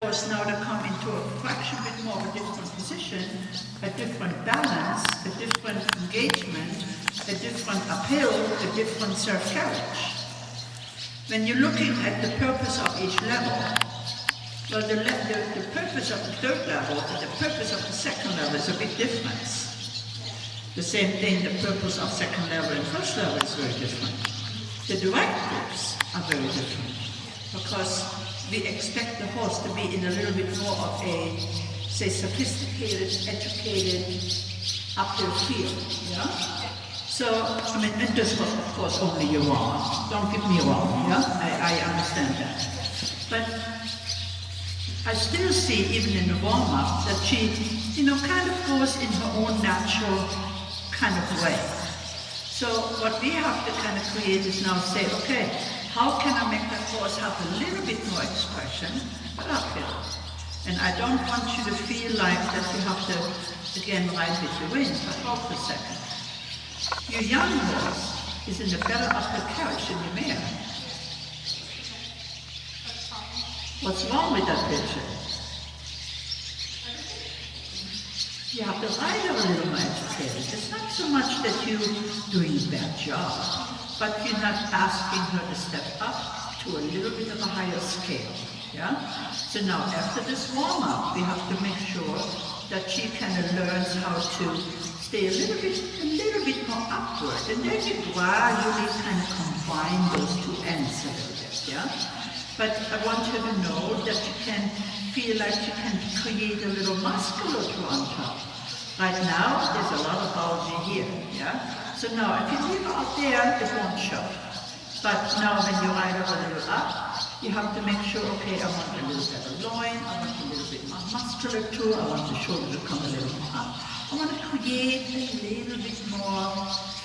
Horse now to come into a fraction bit more of a different position, a different balance, a different engagement, a different uphill, a different surf carriage. When you're looking at the purpose of each level, well, the purpose of the third level and the purpose of the second level is a big difference. The same thing, the purpose of second level and first level is very different. The directives are very different because we expect the horse to be in a little bit more of a, say, sophisticated, educated, uphill feel, yeah? So, I mean, and this was, of course, only your warm-up. Don't get me wrong, yeah? I understand that. But I still see, even in the warm-up, that she, kind of goes in her own natural kind of way. So what we have to kind of create is now say, okay, how can I make that horse have a little bit more expression, but uphill? And I don't want you to feel like that you have to, again, ride with the wind, but hold for a second. Your young horse is in a better uphill carriage than your mare. What's wrong with that picture? You have to ride her a little more educated. It's not so much that you're doing a bad job, but you're not asking her to step up to a little bit of a higher scale, yeah? So now after this warm-up, we have to make sure that she kind of learns how to stay a little bit more upward, and then you gradually kind of combine those two ends a little bit, yeah? But I want her to know that you can feel like you can create a little musculature on top. Right now, there's a lot of bulging here, yeah? So now, if you leave it out there, it won't show. But now when you ride up a little up, you have to make sure, okay, I want a little better loin, I want a little bit more musculature, I want the shoulder to come a little more up. I want to create a little bit more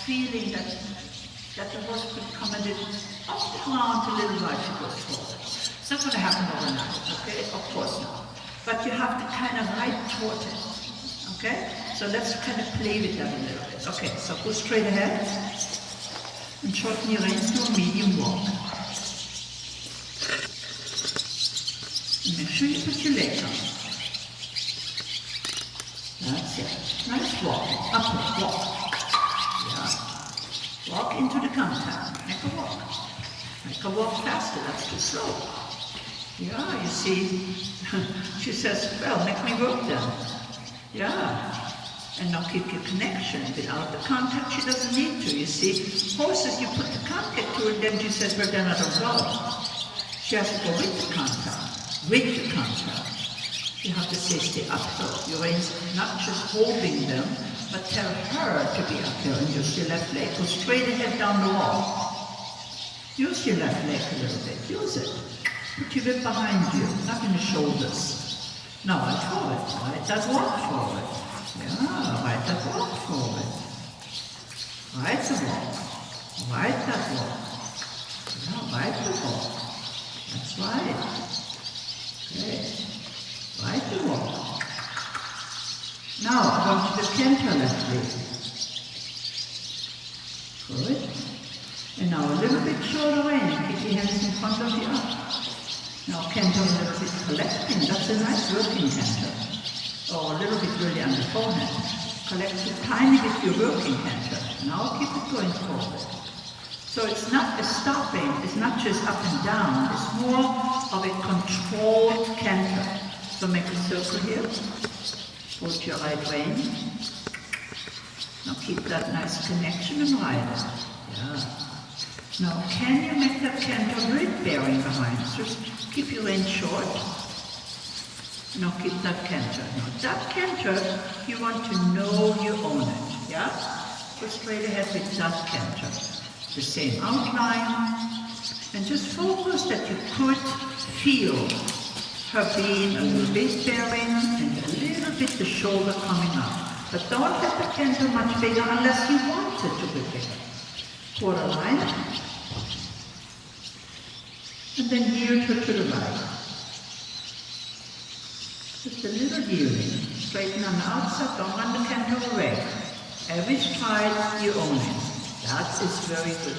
feeling that the horse could come a little off the ground a little while she goes forward. It's not going to happen overnight, okay? Of course not. But you have to kind of ride toward it, okay? So let's kind of play with that a little bit. Okay, so go straight ahead and shorten your reins to a medium walk. And make sure you put your leg on. That's it. Nice walk. Upward walk. Yeah. Walk into the contact. Make a walk. Make her walk faster. That's too slow. Yeah, you see, she says, well, make me work then. Yeah. And now keep your connection. Without the contact, she doesn't need to. You see, horses, you put the contact to it, then she says, well, then I don't go. She has to go with the contact. With the contact. You have to say, stay uphill. Your reins, not just holding them, but tell her to be uphill and use your left leg. Go straight ahead down the wall. Use your left leg a little bit. Use it. Put your whip behind you, not in the shoulders. Now ride forward. Ride that walk forward. Yeah, ride that walk forward. Ride the walk. Ride that walk. Yeah, ride the walk. That's right. Okay. Ride the walk. Now, come to the canter left leg. Good. And now a little bit shorter rein. Keep your hands in front of you up. Now canter a little bit collecting. That's a nice working canter. Or a little bit really on the forehand. Collect it tiny with your working canter. Now keep it going forward. So it's not a stopping. It's not just up and down. It's more of a controlled canter. So make a circle here. Put your right rein. Now keep that nice connection and ride it. Yeah. Now, can you make that canter rib bearing behind? Just keep your rein short. Now keep that canter. Now that canter, you want to know you own it, yeah? Go straight ahead with that canter. The same outline. And just focus that you could feel her being a little bit bearing and a little bit the shoulder coming up. But don't let the canter much bigger unless you want it to be bigger. Quarter line. And then yield her to the right. Just a little yielding. Straighten on the outside, don't run the canter away. Every stride you own it. That is very good.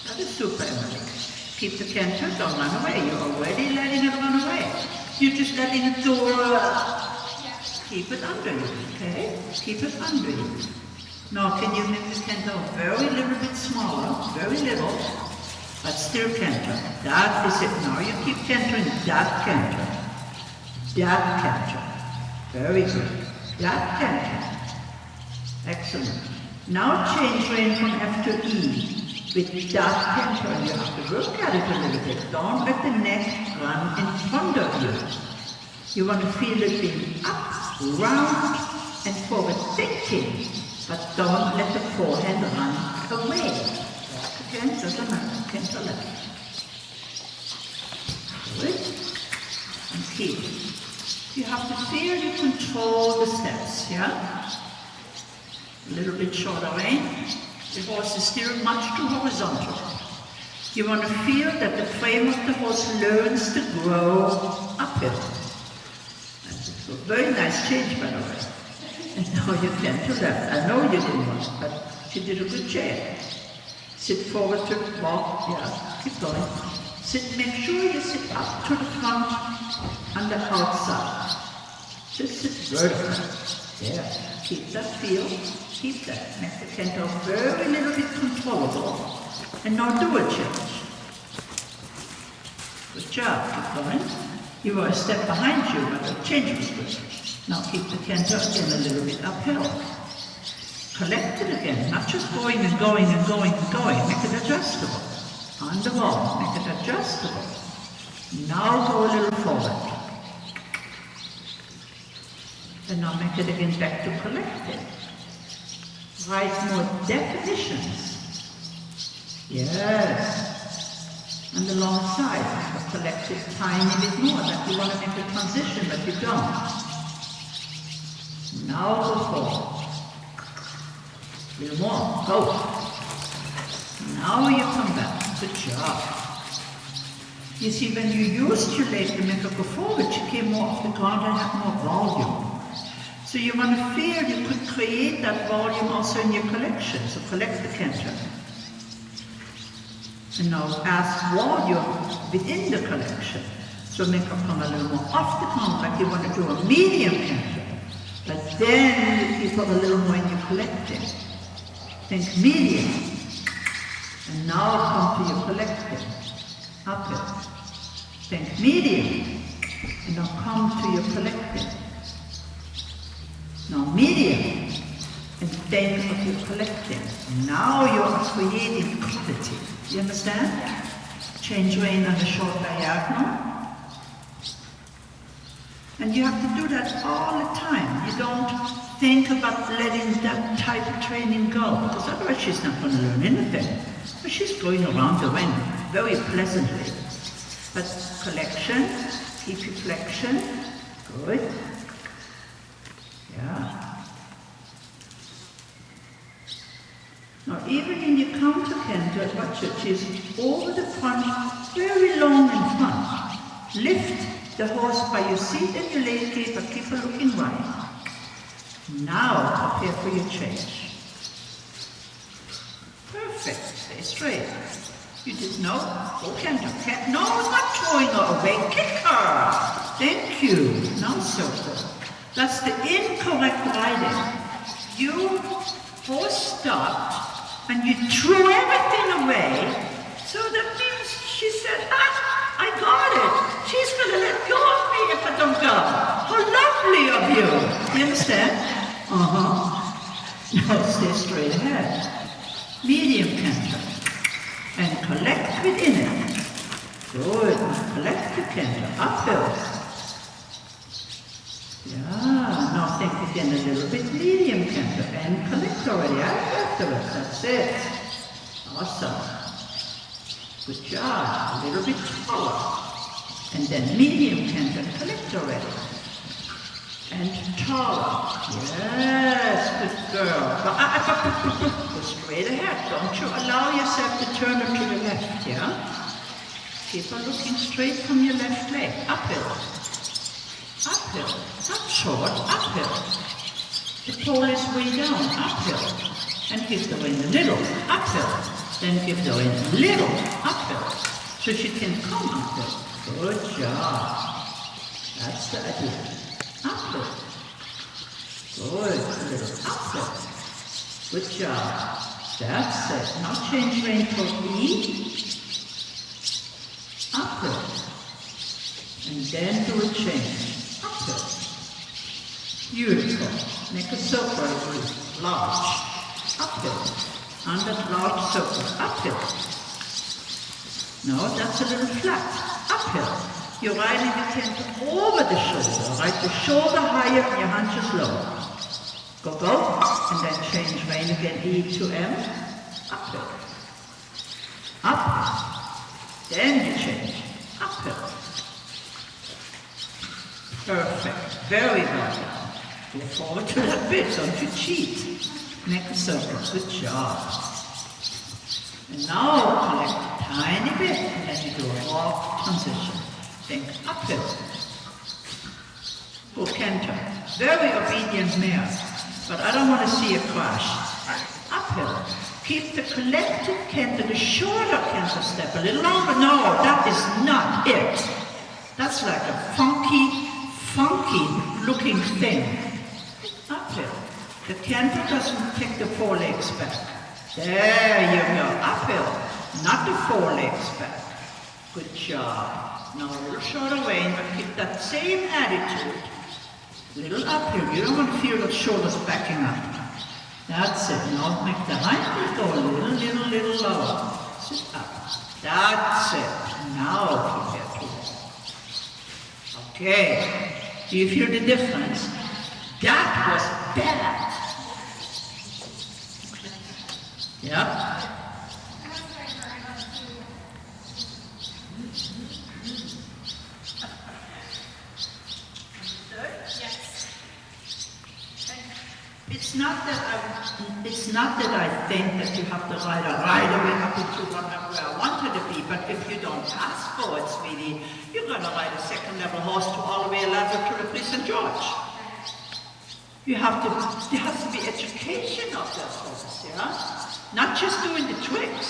That is super, Emily. Keep the canter, don't run away. You're already letting it run away. You're just letting it go. Keep it under you, okay? Keep it under you. Now, can you make the canter very little bit smaller, very little, but still canter. That is it. Now you keep cantering that canter. That canter. Very good. That canter. Excellent. Now change rein from F to E. With that canter, you have to look at it a little bit. Don't let the neck run in front of you. You want to feel it being up, round, and forward thinking. But don't let the forehead run away. Again, doesn't matter. Canter left. Good. And keep. You have to feel you control the steps, yeah? A little bit shorter rein. The horse is still much too horizontal. You want to feel that the frame of the horse learns to grow uphill. That's a very nice change, by the way. And now you canter left. I know you didn't want it, but you did a good job. Sit forward to walk, yeah, keep going. Sit, make sure you sit up to the front and the outside. Just sit vertical. Yeah, keep that feel, keep that. Make the canter very little bit controllable. And now do a change. Good job, keep going. You were a step behind you, but the change was good. Now keep the canter again a little bit uphill. Collect it again, not just going and going and going and going. Make it adjustable. On the wall, make it adjustable. Now go a little forward. And now make it again back to collected. Write more definitions. Yes. And alongside, collect it tiny bit more, like you want to make a transition, but you don't. Now go forward. A little more. Go. Now you come back. Good job. You see, when you used your leg to make her go forward, she came more off the ground and had more volume. So you want to feel you could create that volume also in your collection. So collect the canter. And now ask volume within the collection. So make her come a little more off the ground, like you want to do a medium canter. But then you keep her a little more in your collecting. Think medium. And now come to your collecting. Uphill. Think medium. And now come to your collecting. Now medium. And think of your collecting. Now you are creating quality. You understand? Change rein on the short diagonal. And you have to do that all the time. You don't think about letting that type of training go, because otherwise she's not going to learn anything. But she's going around the ring very pleasantly. But collection, keep reflection, good. Yeah. Now even in your counter canter, watch it, she's over the front, very long in front. Lift the horse by your seat and your leg gate, but keep her looking right. Now prepare for your change. Perfect, stay straight. You did no, go canter, no, not throwing her away, kick her. Thank you, now circle. That's the incorrect riding. You horse stopped and you threw everything away, so that means she said, I got it. She's going to let go of me if I don't go. How lovely of you. You understand? Now stay straight ahead. Medium canter. And collect within it. Good. Collect the canter. Uphill. Yeah. Now think again a little bit. Medium canter. And collect already afterwards. That's it. Awesome. Good job. A little bit taller. And then medium canter, collect already. And taller. Yes, good girl. Go straight ahead. Don't you allow yourself to turn her to the left, yeah? Keep her looking straight from your left leg. Uphill. Uphill. Not short, uphill. The pole is way down, uphill. And give the rein a little, uphill. Then give the rein a little, uphill. So she can come uphill. Good job. That's the idea. Uphill. Good. A little uphill. Good job. That's it. Now change rein for E. Uphill. And then do a change. Uphill. Beautiful. Make a circle large. Uphill. And that large circle. Uphill. No, that's a little flat. Uphill. You're riding the canter over the shoulder. Right? The shoulder higher and your hunches lower. Go, go. And then change rein again. E to M. Uphill. Uphill. Then you change. Uphill. Perfect. Very well done. Go forward to that bit. Don't you cheat. Make a circle. Good job. And now collect a tiny bit and then you do a walk transition. Think uphill. Go canter. Very obedient mare. But I don't want to see a crash. Uphill. Keep the collected canter, the shorter canter step a little longer. No, that is not it. That's like a funky looking thing. Uphill. The canter doesn't take the forelegs back. There you go. Uphill. Not the forelegs back. Good job. Now a little shorter rein, but keep that same attitude. Little uphill. You don't want to feel the shoulders backing up. That's it. Now make the hind leg go a little lower. Sit up. That's it. Now prepare to walk. Okay. Do you feel the difference? That was bad. Yeah? It's not that I think that you have to ride away up into whatever I wanted to be, but if you don't ask for it, sweetie, you're going to ride a second level horse to all the way level to the St. George. There has to be education of that horse, yeah? Not just doing the tricks.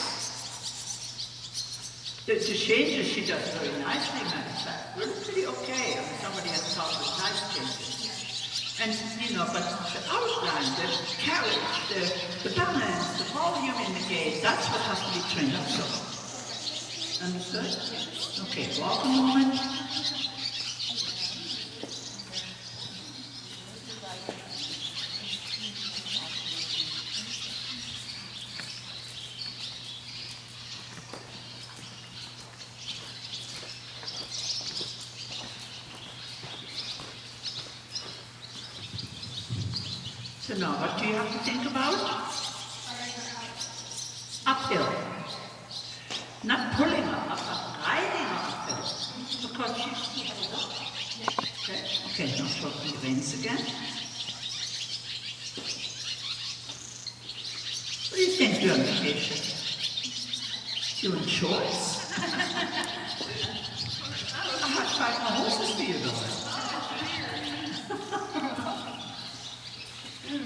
The changes she does very nicely, matter of fact. Really pretty okay. I mean, somebody has taught her nice changes. And, but the outline, the carriage, the balance, the volume in the gait, that's what has to be trained up so. Understood? Okay, walk a moment. So now, what do you have to think about? Uphill. Not pulling her up, but riding her uphill. Because she has up. Okay, now talking the reins again. What do you think you're on vacation? You in shorts? I have 5 more horses for you, though.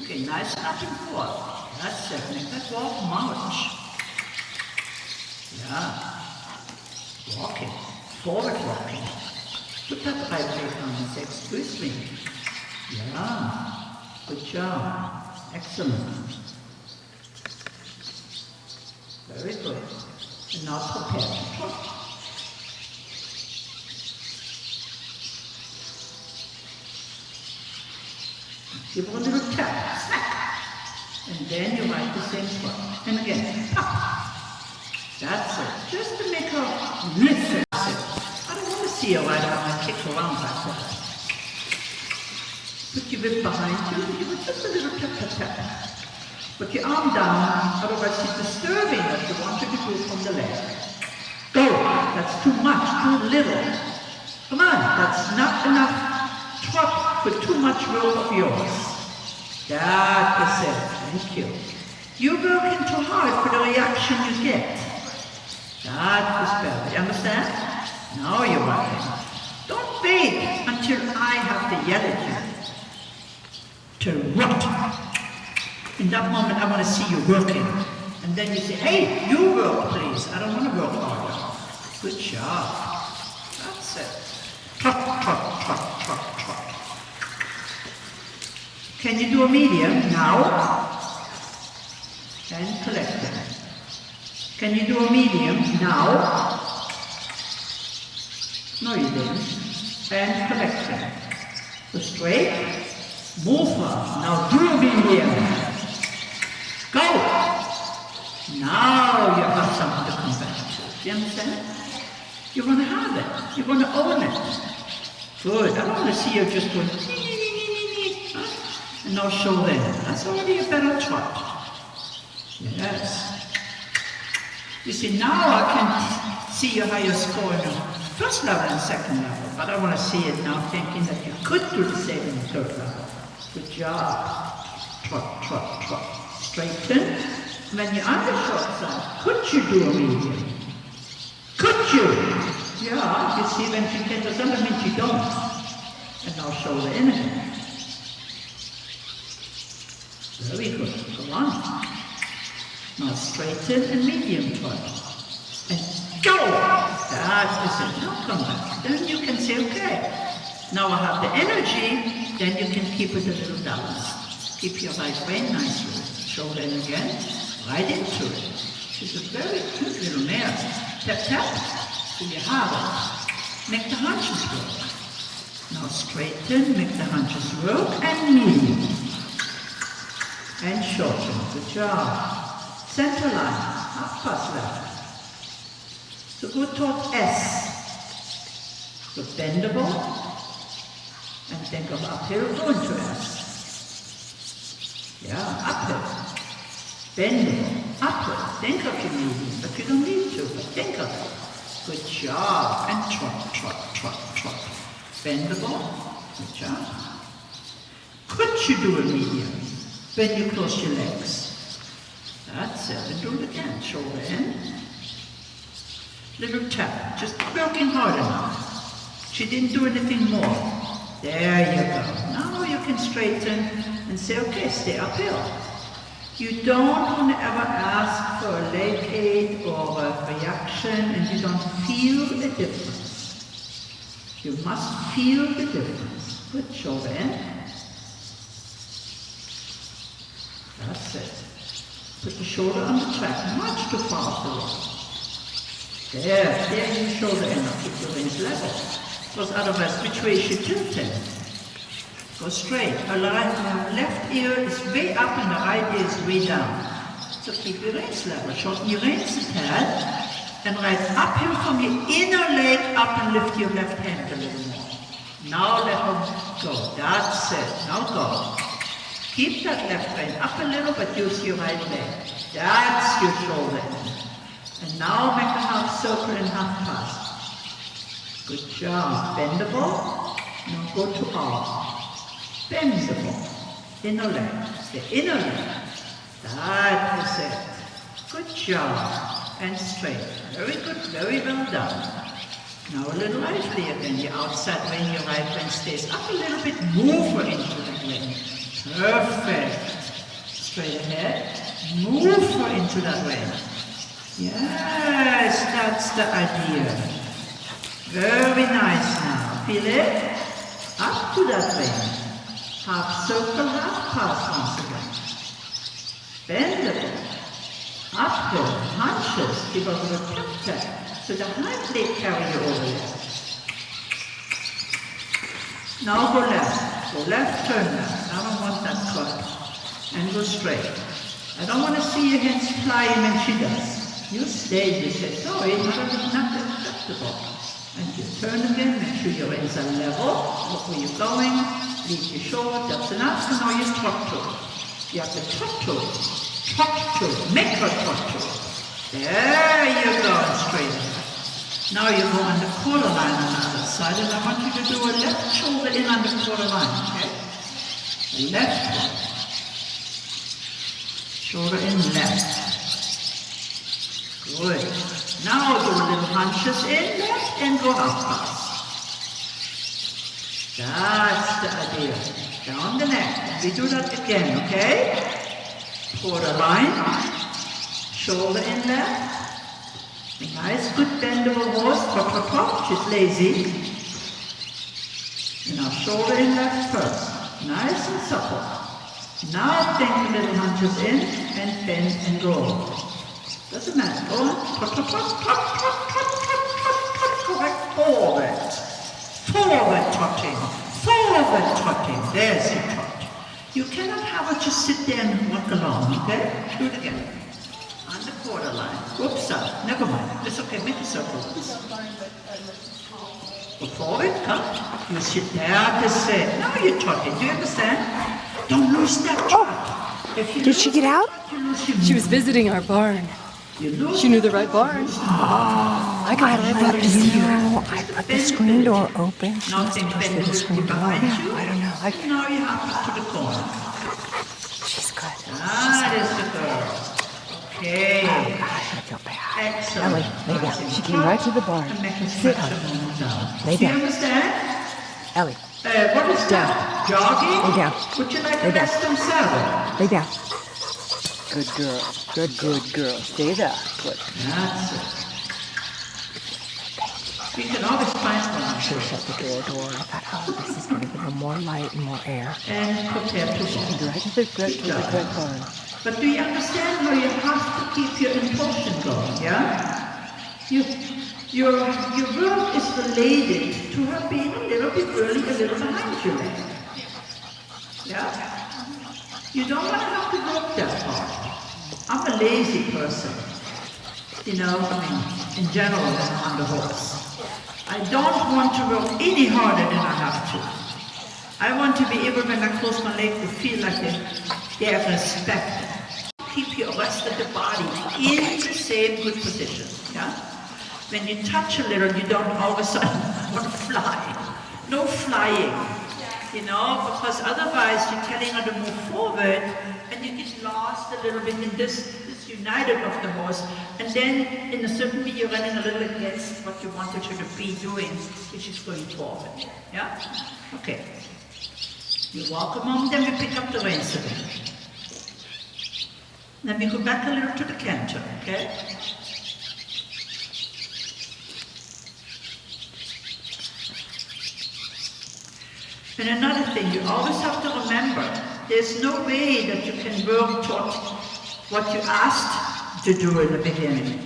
Okay, nice up and forth. That's it. Make that walk march. Yeah. Walking. Forward walking. Put that right leg on the excuse me. Yeah. Good job. Excellent. Very good. And now prepare to trot. Give her a little tap, smack, and then you ride the same foot. And again, pop. That's it. Just to make her listen. I don't want to see her ride around and kick around like that. Put your whip behind you, give her just a little tap, tap, tap. Put your arm down, otherwise she's disturbing what you want her to do from the leg. Go. That's too much, too little. Come on, that's not enough. Trot for too much room of yours. That is it. Thank you. You're working too hard for the reaction you get. That is better. You understand? Now you're working. Don't wait until I have to yell at you to rot. In that moment, I want to see you working. And then you say, hey, you work, please. I don't want to work harder. Good job. That's it. Trot, trot, trot. trot, trot. Can you do a medium now? And collect it. Can you do a medium now? No, you didn't. And collect it. So straight, move her. Now do a medium. Go! Now you have something to come back to. Do you understand? You want to have it. You want to own it. Good. I don't want to see you just going, huh? And no shoulder. That's already a better trot. Yes. You see, now I can see how you're scoring on first level and second level, but I want to see it now thinking that you could do the same in the third level. Good job. Trot, trot, trot. Straighten. When you're on the short side, could you do a medium? Could you? Yeah, you see when you get the other means you don't. And now shoulder in again. Very good. Go on. Now straighten and medium trot. And go! That is it. Now come back. Then you can say, okay. Now I have the energy, then you can keep it a little balanced. Keep your right brain nicely. Shoulder in again. Right into it. She's a very cute little mare. Tap, tap. So you have it. Make the hunches work. Now straighten, make the hunches work, and medium. And shorten. Good job. Center line, half pass left. So go toward S. So bendable, and think of uphill, go into S. Yeah, uphill. Bendable, uphill. Think of your medium, but you don't need to, but think of it. Good job. And trot, trot, trot, trot. Bendable, good job. Could you do a medium when you close your legs? That's it. And do it again. Shoulder in. Little tap. Just working hard enough. She didn't do anything more. There you go. Now you can straighten and say, okay, stay uphill. You don't want to ever ask for a leg aid or a reaction and you don't feel the difference. You must feel the difference. Good. Shoulder in. That's it. Put the shoulder on the track, much too far off the road. There you shoulder in, keep your wings level. Because otherwise, which way is she tilting? Go straight. Her left ear is way up and the right ear is way down. So keep your reins level. Shorten your reins a tad. And ride uphill from your inner leg up and lift your left hand a little more. Now let her go. That's it. Now go. Keep that left rein up a little, but use your right leg. That's your shoulder in. And now make a half circle and half pass. Good job. Bendable. Now go to arm. Bendable. Inner leg. The inner leg. That is it. Good job. And straight. Very good. Very well done. Now a little lively again. Your outside rein, your right rein stays up a little bit. Move her into that rein. Perfect. Straight ahead. Move her into that rein. Yes, that's the idea. Very nice now. Feel it? Up to that rein. Half circle, half pass once again. Bendable. Uphill, hunches. Give us a tap tap. So the hind leg carry you over there. Now go left. Go left, turn left. I don't want that cut. And go straight. I don't want to see your hands flying when she does. You stay, you say, sorry, that's not acceptable. And you turn again, make sure your hands are level. Look where you're going. Lead your shoulder, that's enough. And now you trot to it. You have to trot to it. Trot to it. Make her trot to it. There you go, and straight ahead. Now you go on the quarter line on the other side, and I want you to do a left shoulder in on the quarter line, okay? The left one. Shoulder in left. Good. Now do a little hunches in left and go half pass. That's the idea. Down the neck. And we do that again, okay? Quarter line. Shoulder in left. A nice, good bendable horse. Pop, pop, pop. She's lazy. And now shoulder in left first. Nice and supple. Now bend the little hunches in and bend and roll. Doesn't matter. Go on. Trot, trot, trot, trot, trot, trot, trot, trot, trot, correct. Forward. Forward trotting. Forward trotting. There's your trot. You cannot have her just sit there and walk along, okay? Do it again. On the borderline. Whoops, never mind. It's okay, make a circle. Go forward, come. You sit there to say, now you're trotting. Do you understand? Don't lose that trot. Did she get out? She was visiting our barn. She knew the right barn. I got her to see her. I put the screen door open. She must have twisted the screen door. I don't know. Now you have to the corner. She's good. That is the girl. Okay. Oh, gosh, I feel bad. Excellent. Ellie, lay down. She came right to the barn. Sit on it. Lay Do you down. understand? Ellie, What is that? Jogging? lay down. Would you like Lay a down. Western saddle? Lay down. Good girl. Good girl. Stay there. Good. That's it. You can always find one. I should have shut the door. I thought, oh, this is going to give her more light and more air. And prepare to go. Right to the correct barn. But do you understand how you have to keep your impulsion going, yeah? Your work is related to her being a little bit early, a little behind you. Yeah? You don't want to have to work that hard. I'm a lazy person. You know, I mean, in general, when I'm on the horse. I don't want to work any harder than I have to. I want to be able, when I close my leg, to feel like they have respect. Keep your rest of the body in the same good position. Yeah? When you touch a little, you don't all of a sudden want to fly. No flying. You know, because otherwise you're telling her to move forward and you get lost a little bit in this united of the horse, and then in a certain way you're running a little against what you wanted her to be doing, which is going forward. Yeah? Okay. You walk a moment, then we pick up the reins again. Then we go back a little to the canter, okay? And another thing, you always have to remember, there's no way that you can work toward what you asked to do in the beginning.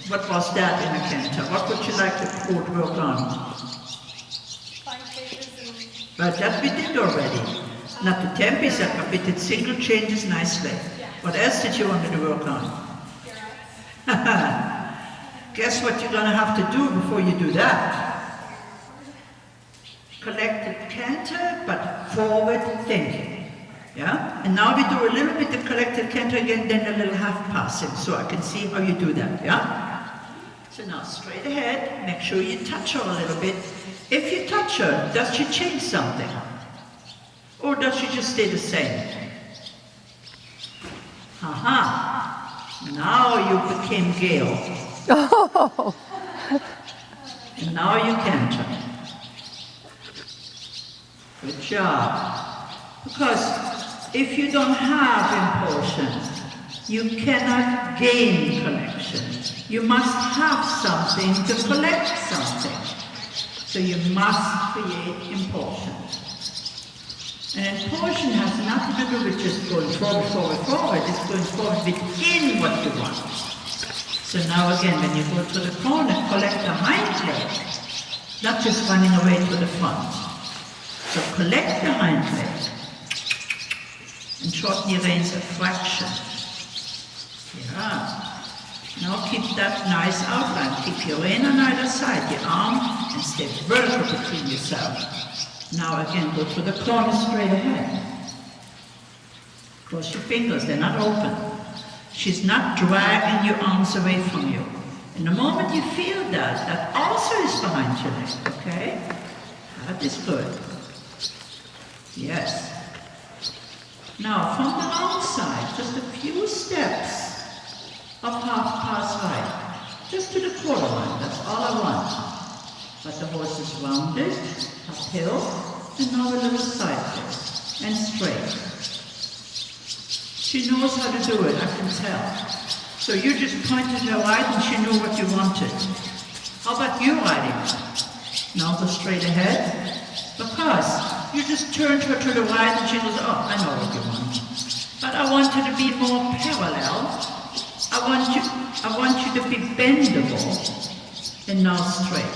What was that in a canter? What would you like the court work on? But that we did already. Not the tempi set, but we did single changes nicely. What else did you want to work on? Guess what you're going to have to do before you do that? Collected canter, but forward thinking. Yeah? And now we do a little bit of collected canter again, then a little half passing, so I can see how you do that. Yeah? So now straight ahead, make sure you touch her a little bit. If you touch her, does she change something? Or does she just stay the same? Aha! Now you became Gail. Oh! And now you canter. Good job. Because if you don't have impulsion, you cannot gain connection. You must have something to collect something. So you must create impulsion. And impulsion has nothing to do with just going forward, forward, forward. It's going forward within what you want. So now again, when you go to the corner, collect the hind leg, not just running away to the front. So collect the hind leg and shorten your reins a fraction. Yeah. Now keep that nice outline. Keep your rein on either side, your arm, and stay vertical between yourself. Now again, go to the corner straight ahead. Cross your fingers, they're not open. She's not dragging your arms away from you. And the moment you feel that, that also is behind your leg, okay? That is good. Yes. Now, from the long side, just a few steps of half pass right, just to the quarter line, that's all I want. But the horse is rounded, uphill, and now a little sideways, and straight. She knows how to do it, I can tell. So you just pointed her right and she knew what you wanted. How about you riding? Now go straight ahead, but come because you just turned her to the right and she goes, oh, I know what you want. But I want her to be more parallel. I want you to be bendable and now straight.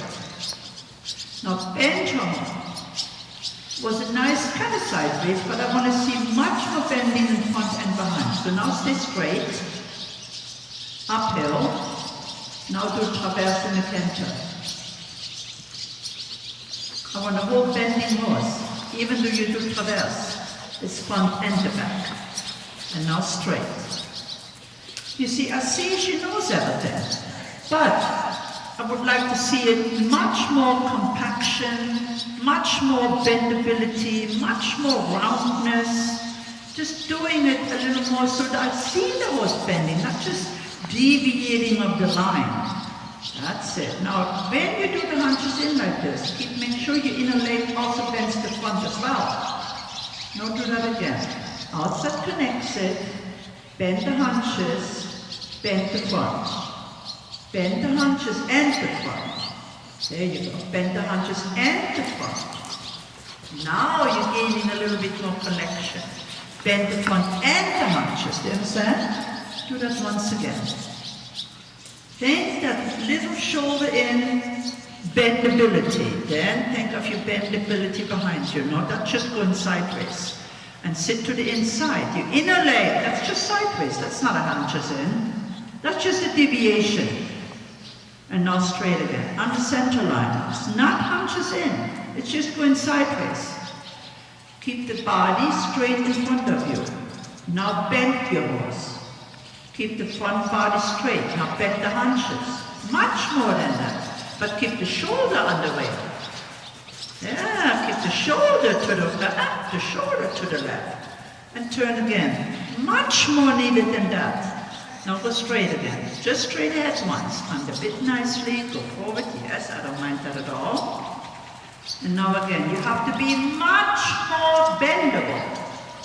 Now bend her more. Was a nice kind of sideways, but I want to see much more bending in front and behind. So now stay straight, uphill. Now do traverse in the canter. I want a whole bending horse, even though you do traverse, this front and the back. And now straight. You see, I see she knows everything, but I would like to see it much more compaction, much more bendability, much more roundness, just doing it a little more so that I see the horse bending, not just deviating of the line. That's it. Now, when you do the hunches in like this, make sure your inner leg also bends the front as well. Now do that again. Outside connects it, bend the hunches, bend the front. Bend the hunches and the front. There you go. Bend the hunches and the front. Now you're gaining a little bit more collection. Bend the front and the hunches. Do you understand? Do that once again. Think that little shoulder in, bendability. Then think of your bendability behind you. Not just going sideways. And sit to the inside. Your inner leg, that's just sideways. That's not a hunches in. That's just a deviation. And now straight again. On the center line. It's not hunches in. It's just going sideways. Keep the body straight in front of you. Now bend your horse. Keep the front body straight. Now bend the hunches. Much more than that. But keep the shoulder on the way. Yeah, keep the shoulder to the left, the shoulder to the left. And turn again. Much more needed than that. Now go straight again. Just straight ahead once. Underbit nicely. Go forward. Yes, I don't mind that at all. And now again, you have to be much more bendable.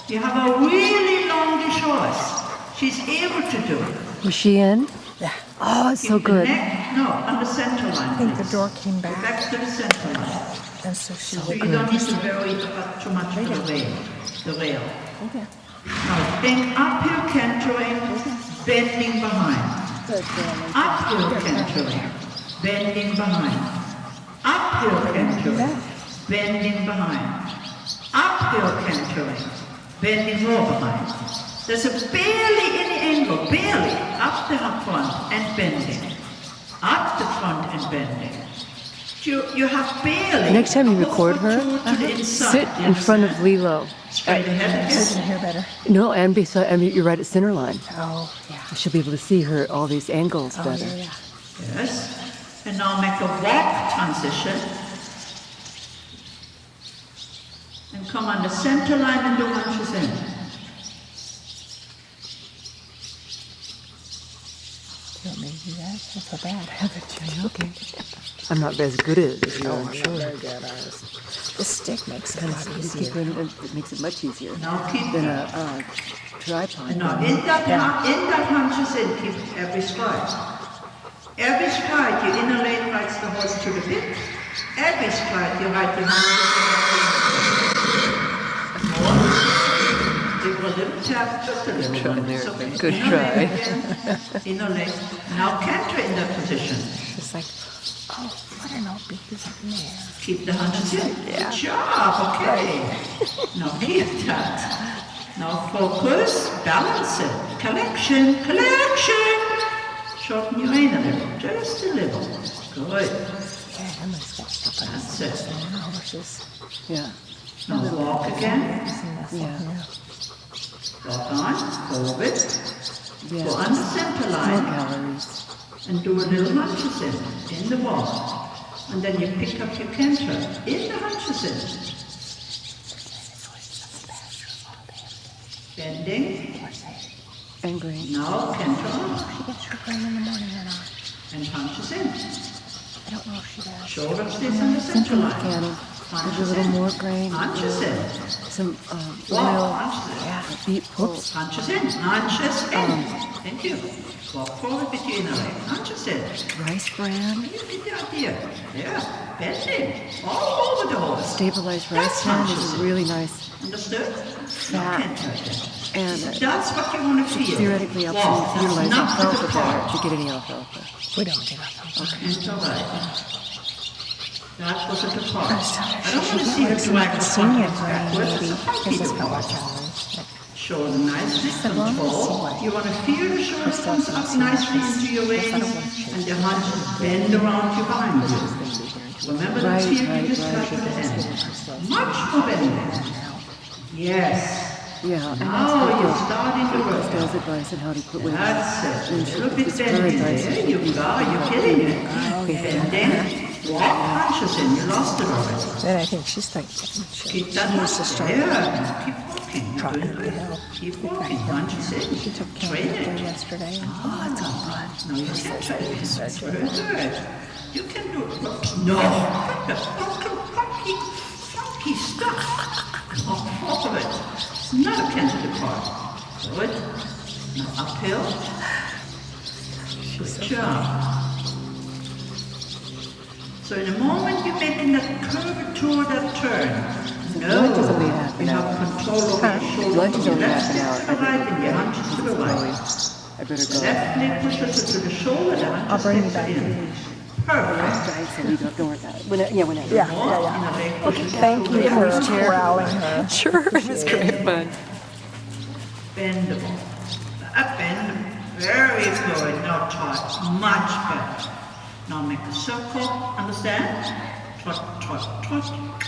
You have a really longish horse. She's able to do it. Was she in? Yeah. Oh, it's so Keep the good. neck, no, on the center line. I think the please. door came Go back, back to the center line. and so she So would you don't need to vary too much for the rail. The rail. Okay. Now think uphill cantering, bending behind. Good girl. Uphill cantering, bending behind. Uphill cantering, bending behind. Uphill cantering, bending more behind. There's a barely any angle, barely, up the front and bending. Up the front and bending. You have barely. Next time you a record foot her, to the inside, sit you in front of understand? Lilo. Straight ahead I again. can hear better. No, and beside, I mean, you're right at center line. Oh, yeah. She'll be able to see her all these angles Oh, better. yeah, yeah. Yes. And now make a walk transition. And come on the center line and do hunches in. You want me to do that? That's so bad, haven't you? Okay. I'm not as good at it as you are, I'm I'm sure. very good at it. This stick makes it a lot easier. It makes it much easier Now keep than that. a tripod. And now in that hunches in, keep every stride. Every stride, your inner leg rides the horse to the pit. Every stride, you ride the hunches. More. Give her a little tap, just a little Try one. there. It's okay. Good Inner try. leg again. Inner leg. Now canter in that position. It's like, oh, what an old beat is up in there. Keep the hunches in. Good job, okay. Now keep that. Now focus, balance it. Collection. Shorten your rein a little, just a little. Good. Okay, I'm gonna stop stepping on That's it. the horses. Yeah. Now walk again. Yeah. Walk on, forward. Yeah. Go on the center More line calories. and do a little hunches in the wall. And then you pick up your canter in the hunches in. Bending. And green. Now canter on She gets her grain in the morning or not. and hunches in. I don't know if she does. Shoulder stays on the center line. Canning. Hunches a little in. more grain. Hunches in. Some Walk, oil. hunches in. Yeah, beet. Whoops. Hunches in. Hunches in. Thank you. Walk forward with your inner leg. Hunches in. Rice bran. You get the idea. Yeah. Bending. All over the horse. Stabilized That's rice bran hunches is in. really nice. Understood? Fat. Can't touch it. And That's what you want to feel. theoretically helps Walk. you utilize That's not to alfalfa the better. part. If you get any alfalfa. We don't get up. It's all right. That was at the part. I I don't want to see like the some drag the senior pockets brain, backwards. maybe. It's a funky This is to how I walk. challenge. Shoulder nicely I want to see control. what You want to feel the shoulder Christoph comes up and see nicely what into your this- yes, I waist don't want to and your hunches bend around you behind you. Remember the Right, feel you right, just right. got to the end. Much more bending. Yes. Yeah, and Now that's what you're the starting to work. does advice on how to put weight. That's it. A little bit It's bending paradise. there. You go. You're killing it. Bending. Walk punches in. You lost it already. Then I think she's like, Keep that needs to muscle. start Yeah. Keep walking. You're trotting doing up the good. hill. Keep walking. Punches in. She took Train care it. yesterday. No, you can't try this. Very good. You can do it. No. Funky stuff. Off of it. It's not a cancer part. Good. Now uphill. Good job. So in a moment you're making that curvature, that turn. No. Lunch is only half an You have hour. control over your shoulder. Lunch is from only your half left an hip hour. to the right and your hunches to the right. I better The go. left leg pushes it to the shoulder, the hunches I'll bring you takes back it to in. you. Perfect. Guys, so we don't worry about it. Whenever. Yeah, More, yeah, inner leg pushes it Thank to you the for left. corralling her. Sure, it was great fun. Bendable. Up bend. Very good. Now trot. Much better. Now make a circle. Understand? Trot, trot, trot.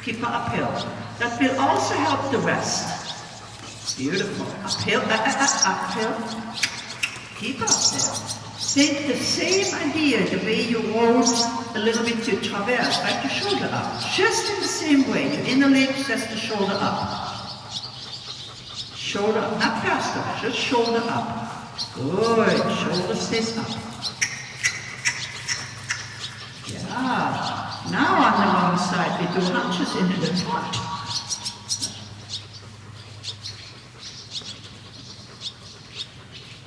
Keep her uphill. That will also help the rest. Beautiful. Uphill, uphill. Keep up there. Take the same idea, the way you rolled a little bit to traverse, right? The shoulder up. Just in the same way. Your inner leg says the shoulder up. Shoulder up. Not faster. Just shoulder up. Good. Shoulder stays up. Yeah. Now on the wrong side, we do hunches into the trot.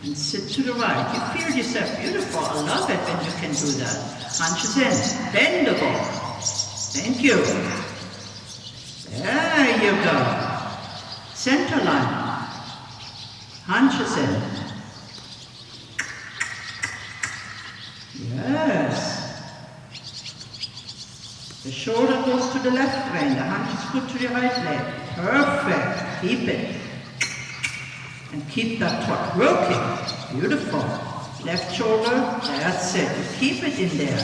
And sit to the right. You feel yourself beautiful. I love it when you can do that. Hunches in. Bendable. Thank you. There you go. Center line. Hunches in. Yes. The shoulder goes to the left brain. The hunches put to the right leg. Perfect. Keep it. And keep that trot working. Beautiful. Left shoulder, that's it. Keep it in there.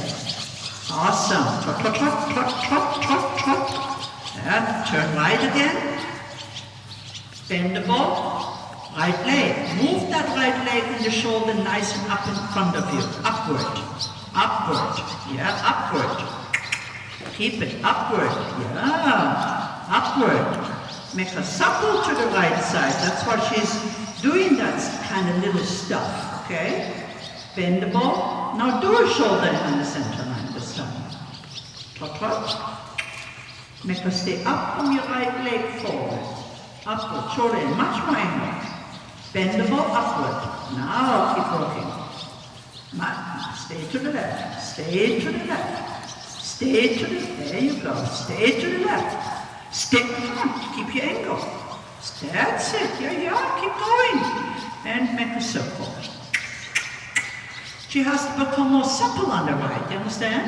Awesome. Trot, trot, trot, trot, trot, trot, trot. And turn right again. Bend the ball. Right leg. Move that right leg and the shoulder nice and up in front of you. Upward. Upward. Yeah, upward. Keep it upward. Yeah. Upward. Make her supple to the right side. That's what she's doing, that kind of little stuff, okay? Bend the ball. Now do a shoulder in the center line this time. Trot, trot. Make her stay up from your right leg forward. Upward, shoulder in, much more angle. Bend the ball upward. Now keep working. Stay to the left. Stay to the left. Stay to the left. There you go. Stay to the left. Step front, keep your angle. That's it, yeah, keep going. And make a circle. She has to become more supple on the right, you understand?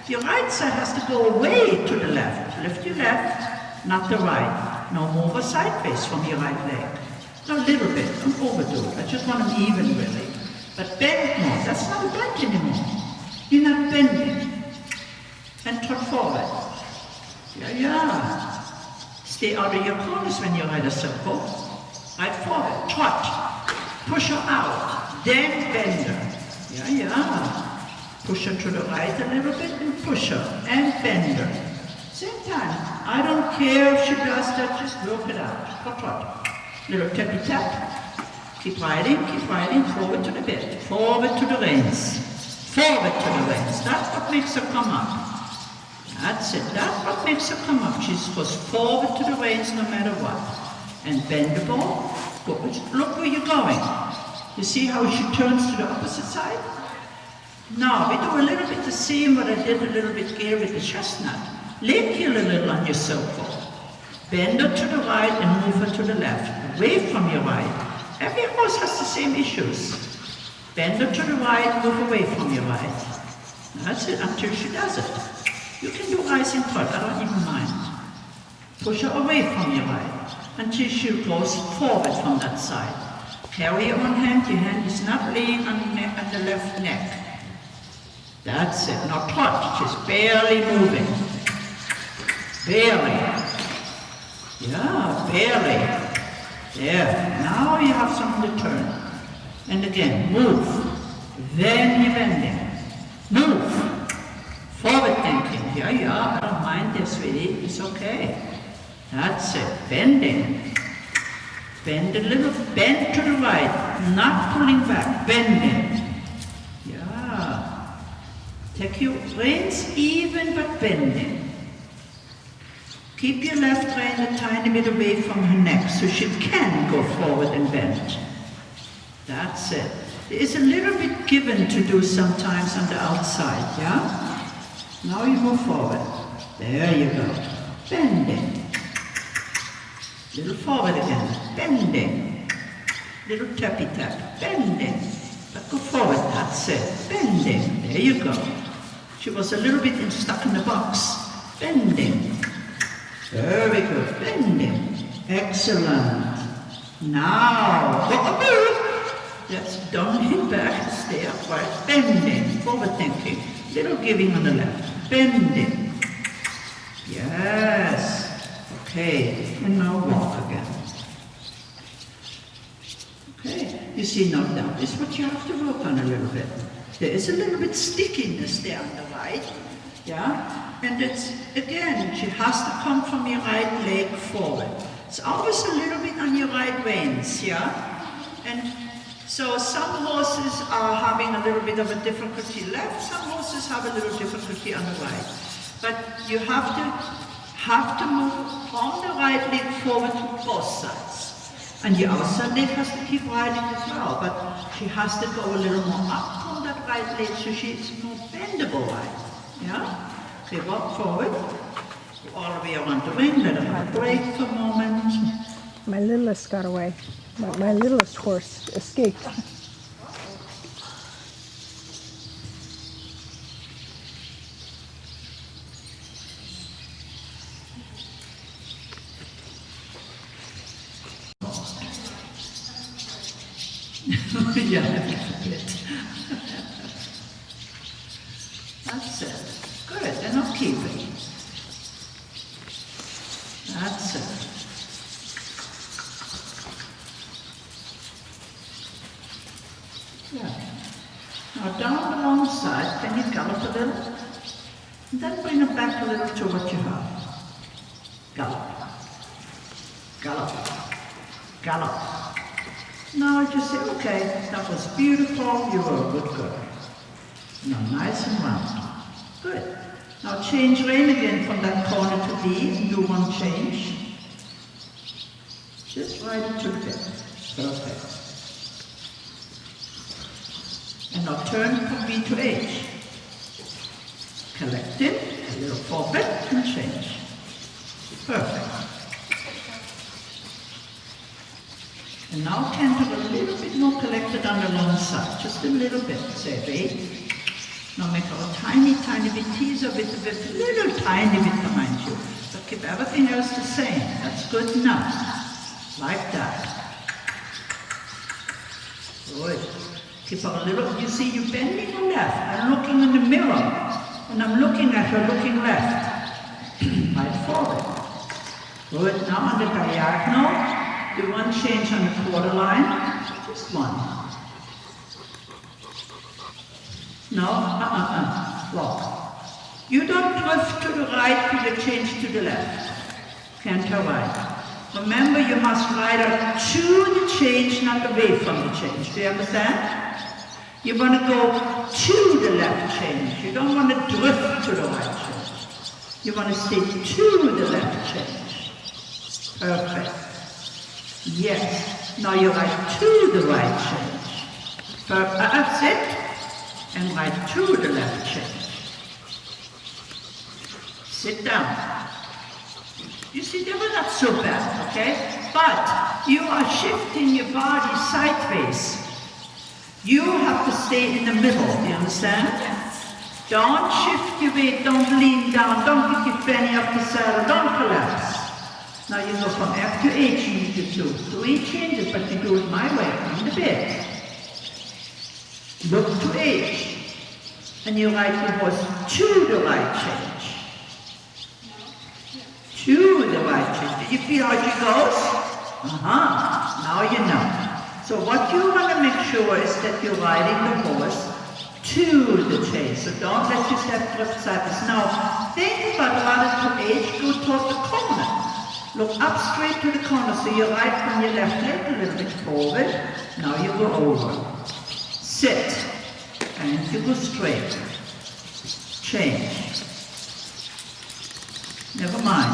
Your right side has to go away to the left. Lift your left, not the right. Now move her sideways from your right leg. A little bit, don't overdo it. I just want them even really. But bend more, that's not a bend anymore. You're not bending. And trot forward. Yeah. Stay out of your corners when you ride a circle. Right forward, trot. Push her out. Then bend her. Yeah. Push her to the right a little bit and push her. And bend her. Same time. I don't care if she does that, just work it out. Trot, trot. Little tappy tap. Keep riding, forward to the bit. Forward to the reins. Forward to the reins. That's what makes her come up. That's it. That's what makes her come up. She goes forward to the reins no matter what. And bend the ball. Look where you're going. You see how she turns to the opposite side? Now, we do a little bit the same what I did a little bit here with the chestnut. Leg heel a little on your circle. Bend her to the right and move her to the left. Away from your right. Every horse has the same issues. Bend her to the right, move away from your right. That's it, until she does it. You can do rising trot, I don't even mind. Push her away from your right, until she goes forward from that side. Carry your one hand, your hand is not laying on the left neck. That's it, now trot, she's barely moving. Barely. Yeah, barely. There, now you have something to turn. And again, move. Then you're bending. Move. Forward thinking. Yeah, I don't mind this, sweetie. It's okay. That's it. Bending. Bend a little. Bend to the right. Not pulling back. Bending. Yeah. Take your reins even but bending. Keep your left rein a tiny bit away from her neck so she can go forward and bend. That's it. There is a little bit given to do sometimes on the outside, yeah? Now you move forward. There you go. Bending. Little forward again. Bending. Little tappy tap. Bending. But go forward. That's it. Bending. There you go. She was a little bit stuck in the box. Bending. Very good. Bending. Excellent. Now, let's don't hit back, stay upright. Bending. Forward thinking. Little giving on the left. Bending. Yes. Okay. And now walk again. Okay. You see now this is what you have to work on a little bit. There is a little bit stickiness there on the right. Yeah? And it's, again, she has to come from your right leg forward. It's always a little bit on your right reins, yeah? And so some horses are having a little bit of a difficulty left, some horses have a little difficulty on the right. But you have to move from the right leg forward to both sides. And the outside leg has to keep riding as well, but she has to go a little more up from that right leg so she's more bendable right. Yeah? Okay, walk forward. All the way around the ring, let her have a break for a moment. My littlest got away. My littlest horse escaped. Yeah, a bit. That's it. Good, and I'll keep it. That's it. Yeah. Now down the long side, can you gallop a little? And then bring it back a little to what you have. Gallop. Gallop. Gallop. Now I just say, okay, that was beautiful, you were a good girl. Now nice and round. Good. Now change rein again from that corner to B and do one change. Just ride it to the bit. Perfect. And now turn from B to H. Collect it, a little forward and change. Perfect. And now canter a little bit more collected on the long side, just a little bit. Say wait. Now make a tiny, tiny bit teaser with a little tiny bit behind you. But keep everything else the same. That's good enough. Like that. Good. Keep her a little, you see, you're bending her left. I'm looking in the mirror. And I'm looking at her looking left. Right forward. Good. Now on the diagonal. Do one change on the quarter line, just one. No, walk. You don't drift to the right till you change to the left. Canter right. Remember, you must ride her to the change, not away from the change. Do you understand? You want to go to the left change. You don't want to drift to the right change. You want to stay to the left change. Perfect. Yes. Now you write to the right change. That's it. And write to the left change. Sit down. You see, they were not so bad, okay? But you are shifting your body sideways. You have to stay in the middle, do you understand? Don't shift your weight, don't lean down, don't get your fanny up the saddle, don't collapse. Now you go from F to H, you need to do 3 changes, but you do it my way, on the bed. Look to H, and you write your horse to the right change. To the right change. Did you feel how she goes? Now you know. So what you want to make sure is that you're riding the horse to the chase. So don't let yourself drift sideways. Now, think about rather to H, go toward the corner. Look up straight to the corner. So you ride from your left leg a little bit forward. Now you go over. Sit. And you go straight. Change. Never mind.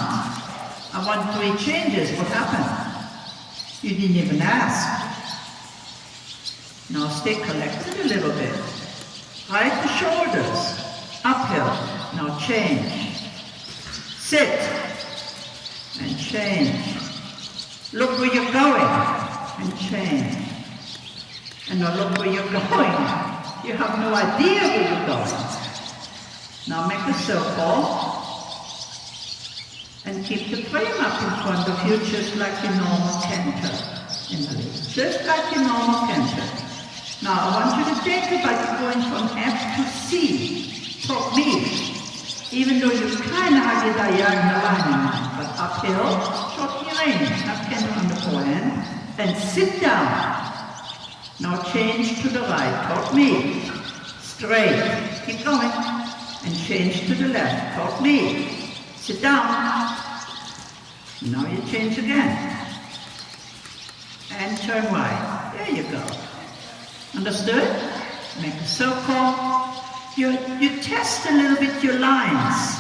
I want 3 changes. What happened? You didn't even ask. Now stay collected a little bit. Right the shoulders. Uphill. Now change. Sit. And change. Look where you're going. And change. And now look where you're going. You have no idea where you're going. Now make a circle. And keep the frame up in front of you just like your normal canter. Just like your normal canter. Now I want you to think about going from F to C. Talk me. Even though you kind of have your diagonal line in mind. But uphill, short your range. Have canter on the forehand. And sit down. Now change to the right. Talk me. Straight. Keep going. And change to the left. Talk me. Sit down. Now you change again. And turn right. There you go. Understood? Make a circle. You test a little bit your lines.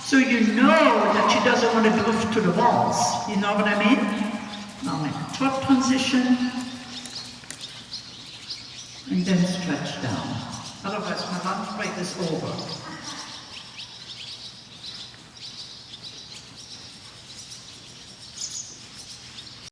So you know that she doesn't want to drift to the walls. You know what I mean? Now make a trot transition. And then stretch down. Otherwise my lunch break is over.